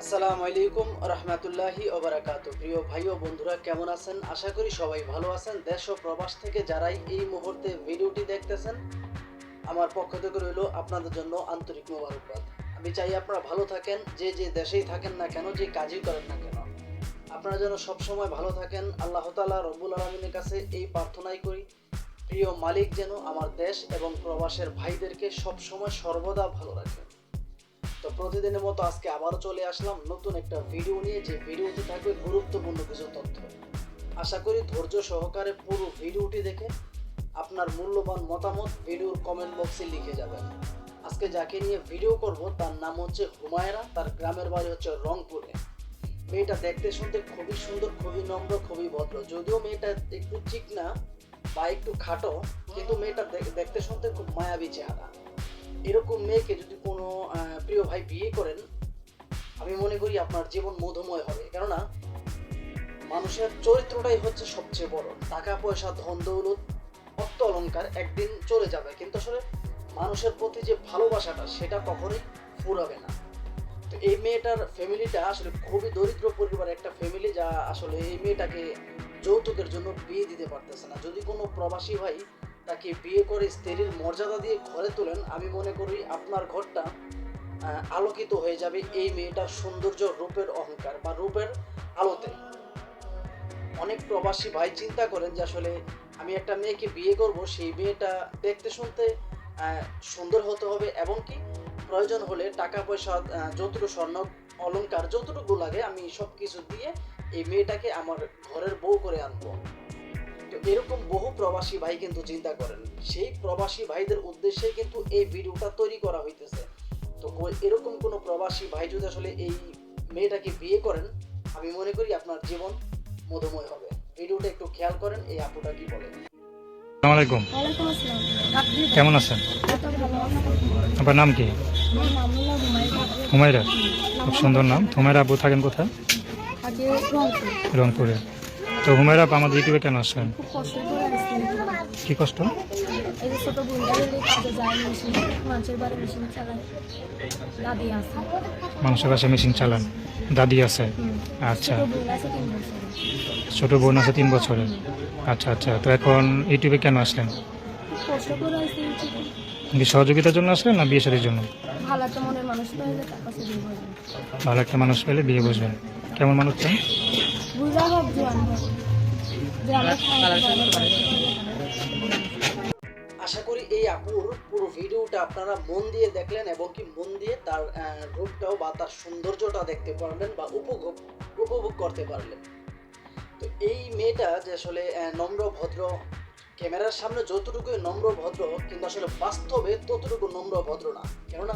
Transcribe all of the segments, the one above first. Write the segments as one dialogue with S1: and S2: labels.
S1: আসসালামু আলাইকুম রহমতুল্লাহি ওবারাকাতু। প্রিয় ভাই ও বন্ধুরা, কেমন আছেন? আশা করি সবাই ভালো আছেন। দেশ ও প্রবাস থেকে যারাই এই মুহূর্তে ভিডিওটি দেখতেছেন, আমার পক্ষ থেকে রইল আপনাদের জন্য আন্তরিক মোবারকবাদ। আমি চাই আপনারা ভালো থাকেন, যে যে দেশেই থাকেন না কেন, যে কাজই করেন না কেন, আপনারা যেন সবসময় ভালো থাকেন। আল্লাহ তাআলা রব্বুল আলামিনের কাছে এই প্রার্থনাই করি, প্রিয় মালিক যেন আমার দেশ এবং প্রবাসের ভাইদেরকে সবসময় সর্বদা ভালো রাখেন। তো প্রতিদিনের মতো আজকে আবারও চলে আসলাম নতুন একটা ভিডিও নিয়ে, যে ভিডিওতে থাকবে গুরুত্বপূর্ণ কিছু তথ্য। আশা করি ধৈর্য সহকারে পুরো ভিডিওটি দেখে আপনার মূল্যবান মতামত ভিডিওর কমেন্ট বক্সে লিখে যাবেন। আজকে যাকে নিয়ে ভিডিও করব তার নাম হচ্ছে হুমায়রা, তার গ্রামের বাড়ি হচ্ছে রংপুরে। মেয়েটা দেখতে শুনতে খুবই সুন্দর, খুবই নম্র, খুবই ভদ্র। যদিও মেয়েটা একটু চিকনা বা একটু খাটো, কিন্তু মেয়েটা দেখতে শুনতে খুব মায়াবী চেহারা। এরকম মেয়েকে যদি কোনো প্রিয় ভাই বিয়ে করেন, আমি মনে করি আপনার জীবন মধুময় হবে। কেননা মানুষের চরিত্রটাই হচ্ছে সবচেয়ে বড়। টাকা পয়সা, ধন দৌলত, অর্থ অলংকার একদিন চলে যাবে, কিন্তু আসলে মানুষের প্রতি যে ভালোবাসাটা সেটা কখনোই ফুরাবে না। তো এই মেয়েটার ফ্যামিলিটা আসলে খুবই দরিদ্র পরিবারের একটা ফ্যামিলি, যা আসলে এই মেয়েটাকে যৌতুকের জন্য বিয়ে দিতে পারতেছে না। যদি কোনো প্রবাসী ভাই তাকে বিয়ে করে স্ত্রীর মর্যাদা দিয়ে ঘরে তোলেন, আমি মনে করি আপনার ঘরটা আলোকিত হয়ে যাবে এই মেয়েটার সৌন্দর্য, রূপের অহংকার বা রূপের আলোতে। অনেক প্রবাসী ভাই চিন্তা করেন যে আসলে আমি একটা মেয়েকে বিয়ে করব, সেই মেয়েটা দেখতে শুনতে সুন্দর হতে হবে, এবং কি প্রয়োজন হলে টাকা পয়সা, যতটুকু স্বর্ণ অলংকার যতটুকু লাগে আমি সব কিছু দিয়ে এই মেয়েটাকে আমার ঘরের বউ করে আনবো। তো এরকম বহু প্রবাসী ভাই কিন্তু চিন্তা করেন। সেই প্রবাসী ভাইদের উদ্দেশ্যে কিন্তু এই ভিডিওটা তৈরি করা হইতেছে। তো এরকম কোনো প্রবাসী ভাই যদি আসলে এই মেয়েটাকে বিয়ে করেন, আমি মনে করি আপনার জীবন মধুময় হবে। ভিডিওটা একটু খেয়াল করেন, এই আপুটা কি বলে।
S2: আসসালামু আলাইকুম।
S3: ওয়ালাইকুম আসসালাম।
S2: কেমন আছেন?
S3: এত ভালো।
S2: আপনার নাম কি?
S3: আমার নাম হলো হুমায়রা।
S2: হুমায়রা, খুব সুন্দর নাম। হুমায়রা আপু থাকেন কোথায়?
S3: আগে রংপুর।
S2: রংপুরে। তো হুমায়রা আপু আমাদের ইউটিউবে কেন আসছেন?
S3: খুব কষ্ট করে আসছি।
S2: কি কষ্ট?
S3: এই যে ছোট বোনটা হলে কাজে যায়, মেশিন, মানুষের বাড়ি মেশিন চালায়, দাদি আছে।
S2: মানুষের বাসায় মেশিন চালান, দাদি আছে? আচ্ছা,
S3: ছোট বোন আছে 3 বছর।
S2: ছোট বোন আছে 3 বছরের। আচ্ছা আচ্ছা, তো এখন ইউটিউবে কেন আসলেন?
S3: খুব কষ্ট করে আসছি।
S2: কি সহযোগিতার জন্য আসলেন না বিয়ে শাদীর জন্য?
S3: ভালো একটা মনের মানুষ পাইলে তার কাছে বিয়ে করবো।
S2: ভালো একটা মানুষ পেলে বিয়ে বসবেন। কেমন মানুষ চান?
S3: বুঝা হোক, জোয়ান হোক, যে আমরা খাওয়াতে পারবো।
S1: আশা করি এই আপুর পুরো ভিডিওটা আপনারা মন দিয়ে দেখলেন, এবং কি মন দিয়ে তার রূপটাও বা তার সৌন্দর্যটা দেখতে পারলেন বা উপভোগ করতে পারলেন। তো এই মেয়েটা যে আসলে নম্র ভদ্র, ক্যামেরার সামনে যতটুকু নম্র ভদ্র, কিন্তু আসলে বাস্তবে ততটুকু নম্র ভদ্র না। কেননা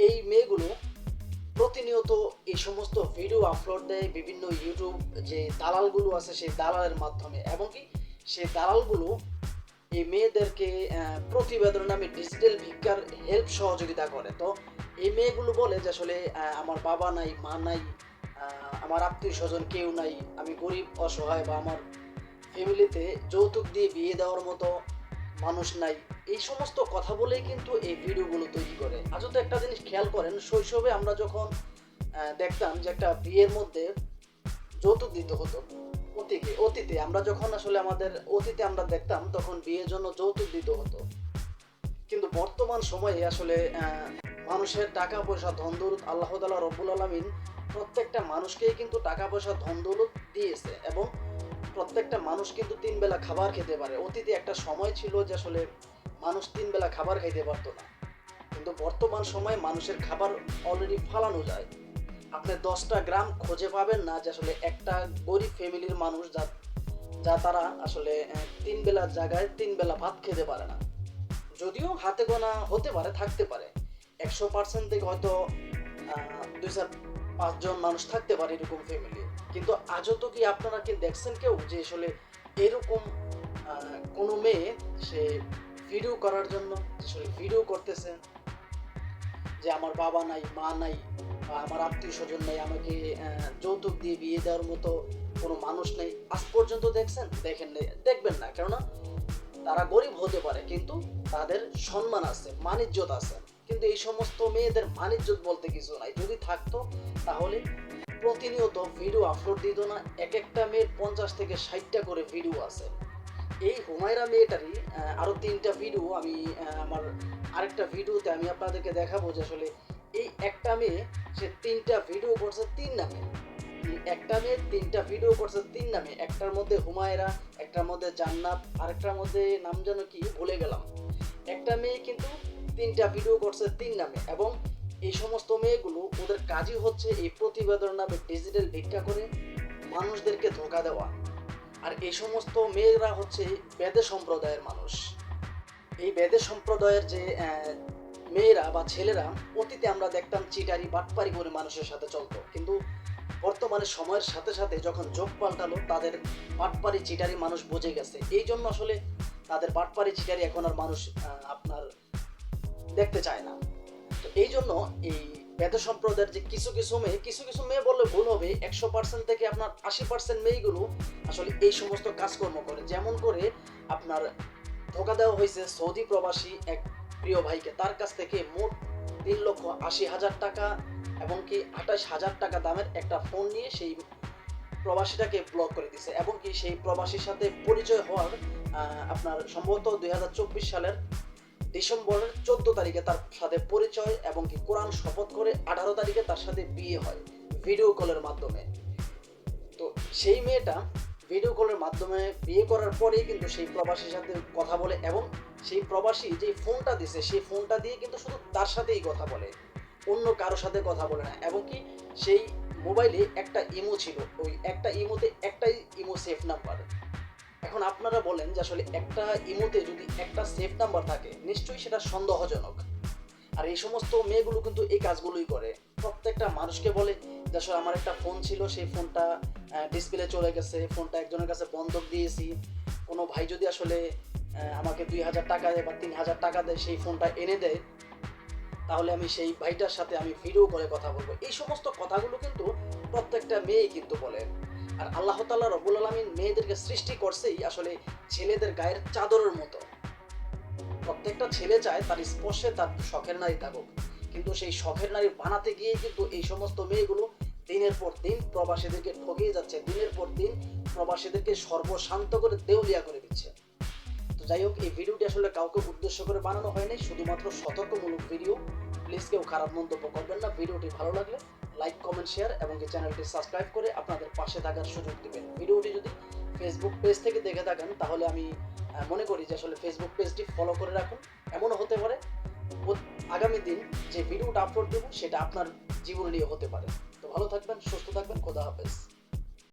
S1: এই মেয়েগুলো প্রতিনিয়ত এই সমস্ত ভিডিও আপলোড দেয় বিভিন্ন ইউটিউব যে দালালগুলো আছে সেই দালালের মাধ্যমে, এবং কি সেই দালালগুলো এই মেয়েদেরকে প্রতিবেদন নামে ডিজিটাল ভিক্ষার হেল্প সহযোগিতা করে। তো এই মেয়েগুলো বলে যে আসলে আমার বাবা নাই, মা নাই, আমার আত্মীয় স্বজন কেউ নাই, আমি গরিব অসহায়, বা আমার ফ্যামিলিতে যৌতুক দিয়ে বিয়ে দেওয়ার মতো মানুষ নাই। এই সমস্ত কথা বলেই কিন্তু এই ভিডিওগুলো তৈরি করে। আজও তো একটা জিনিস খেয়াল করেন, শৈশবে আমরা যখন দেখতাম যে একটা বিয়ের মধ্যে যৌতুক দিতে হতো, অতীতে আমরা যখন আসলে আমাদের অতীতে আমরা দেখতাম, তখন বিয়ের জন্য যৌতুক দিতে হতো। কিন্তু বর্তমান সময়ে আসলে মানুষের টাকা পয়সা, ধন দৌলত, আল্লাহ তাআলা রব্বুল আলামিন প্রত্যেকটা মানুষকেই কিন্তু টাকা পয়সা, ধন দৌলত দিয়েছে, এবং প্রত্যেকটা মানুষ কিন্তু 3 বেলা খাবার খেতে পারে। অতীতে একটা সময় ছিল যে আসলে মানুষ 3 বেলা খাবার খাইতে পারতো না, কিন্তু বর্তমান সময়ে মানুষের খাবার অলরেডি ফালানো যায়। আপনি 10টা গ্রাম খুঁজে পাবেন না যে আসলে একটা গরিব ফ্যামিলির মানুষ যা তারা আসলে 3 বেলার জায়গায় 3 বেলা ভাত খেতে পারে না। যদিও হাতে গোনা হতে পারে, থাকতে পারে 100% থেকে হয়তো 2-5 জন মানুষ থাকতে পারে এরকম ফ্যামিলি। কিন্তু আজও তো কি আপনারা কি দেখছেন কেউ যে আসলে এরকম কোনো মেয়ে সে ভিডিও করার জন্য আসলে ভিডিও করতেছে যে আমার বাবা নাই, মা নাই, বা আমার আত্মীয় স্বজন নাই, আমাকে যৌতুক দিয়ে বিয়ে দেওয়ার মতো কোনো মানুষ নেই? আজ পর্যন্ত দেখছেন? দেখেন নাই, দেখবেন না। কেননা তারা গরিব হতে পারে, কিন্তু তাদের সম্মান আছে, মান ইজ্জত আছে। কিন্তু এই সমস্ত মেয়েদের মানিজ্জত বলতে কিছু নাই। যদি থাকতো তাহলে প্রতিনিয়ত ভিডিও আপলোড দিত না। এক একটা মেয়ের 50 থেকে 60টা করে ভিডিও আছে। এই হুমায়রা মেয়েটারই আরো 3টা ভিডিও আমি আমার আরেকটা ভিডিওতে আমি আপনাদেরকে দেখাবো যে আসলে এই একটা মেয়ে সে 3টা ভিডিও করছে 3 নামে। একটা মেয়ে 3টা ভিডিও করছে 3 নামে। একটার মধ্যে হুমায়রা, একটার মধ্যে জান্নাত, আরেকটার মধ্যে নাম যেন কি ভুলে গেলাম। একটা মেয়ে কিন্তু 3টা ভিডিও করছে 3 নামে, এবং এই সমস্ত মেয়েগুলো ওদের কাজই হচ্ছে এই প্রতিবেদন নামে ডিজিটাল ভিক্ষা করে মানুষদেরকে ধোঁকা দেওয়া। আর এই সমস্ত মেয়েরা হচ্ছে বেদে সম্প্রদায়ের মানুষ। এই বেদে সম্প্রদায়ের যে মেয়েরা বা ছেলেরা অতীতে আমরা দেখতাম চিটারি বাটপারি করে মানুষের সাথে চলতো, কিন্তু বর্তমানে সময়ের সাথে সাথে যখন যোগ পাল্টালো তাদের বাটপারি চিটারি মানুষ বুঝে গেছে। এই জন্য আসলে তাদের বাটপারি চিটারি এখন আর মানুষ আপনার দেখতে চায় না। তো এই জন্য এই বেদ সম্প্রদায়ের যে কিছু কিছু মেয়ে বললে ভুল হবে, 100% থেকে আপনার 80% মেয়েগুলো আসলে এই সমস্ত কাজকর্ম করে। যেমন করে আপনার ধোকা দেওয়া হয়েছে সৌদি প্রবাসী এক প্রিয় ভাইকে, তার কাছ থেকে মোট 3,80,000 টাকা এবং কি 28,000 টাকা দামের একটা ফোন নিয়ে সেই প্রবাসীটাকে ব্লক করে দিছে, এবং কি সেই প্রবাসীর সাথে পরিচয় হওয়ার আপনার সম্ভবত 2024 সালের ডিসেম্বরের 14 তারিখে তার সাথে পরিচয়, এবং কি কোরআন শপথ করে 18 তারিখে তার সাথে বিয়ে হয় ভিডিও কলের মাধ্যমে। তো সেই মেয়েটা ভিডিও কলের মাধ্যমে বিয়ে করার পরেই কিন্তু সেই প্রবাসীর সাথে কথা বলে, এবং সেই প্রবাসী যে ফোনটা দিছে সেই ফোনটা দিয়ে কিন্তু শুধু তার সাথেই কথা বলে, অন্য কারোর সাথে কথা বলে না। এবং কি সেই মোবাইলে একটা ইমো ছিল, ওই একটা ইমোতে একটাই ইমো সেফ নাম্বার। এখন আপনারা বলেন যে আসলে একটা ইমোতে যদি একটা সেফ নাম্বার থাকে নিশ্চয়ই সেটা সন্দেহজনক। আর এই সমস্ত মেয়েগুলো কিন্তু এই কাজগুলোই করে। প্রত্যেকটা মানুষকে বলে যে আসলে আমার একটা ফোন ছিল, সেই ফোনটা ডিসপ্লে চলে গেছে, ফোনটা একজনের কাছে বন্ধক দিয়েছি, কোনো ভাই যদি আসলে আমাকে 2,000 টাকা দেয় বা 3,000 টাকা দেয়, সেই ফোনটা এনে দেয়, তাহলে আমি সেই ভাইটার সাথে আমি ভিডিও করে কথা বলবো। এই সমস্ত কথাগুলো কিন্তু প্রত্যেকটা মেয়েই কিন্তু বলে। আর আল্লাহ তাআলা রব্বুল আলামিন মেয়েদেরকে সৃষ্টি করছেই আসলে ছেলেদের গায়ের চাদরের মতো। প্রত্যেকটা ছেলে চায় তার স্পর্শে তার শখের নারী থাকুক, কিন্তু সেই শখের নারী বানাতে গিয়ে কিন্তু এই সমস্ত মেয়েগুলো দিনের পর দিন প্রবাসীদেরকে ঠকিয়ে যাচ্ছে, দিনের পর দিন প্রবাসীদেরকে সর্বশান্ত করে দেউলিয়া করে দিচ্ছে। তো যাই হোক, এই ভিডিওটি আসলে কাউকে উদ্দেশ্য করে বানানো হয়নি, শুধুমাত্র সতর্কমূলক ভিডিও। প্লিজ কেউ খারাপ মন্তব্য করবেন না। ভিডিওটি ভালো লাগলে লাইক, কমেন্ট, শেয়ার এবং চ্যানেলটি সাবস্ক্রাইব করে আপনাদের পাশে থাকার সুযোগ দিবেন। ভিডিওটি যদি ফেসবুক পেজ থেকে দেখে থাকেন তাহলে আমি মনে করি যে আসলে ফেসবুক পেজটি ফলো করে রাখুন। এমনও হতে পারে আগামী দিন যে ভিডিওটা আপলোড দেবো সেটা আপনার জীবন নিয়ে হতে পারে। তো ভালো থাকবেন, সুস্থ থাকবেন, খোদা হাফেজ।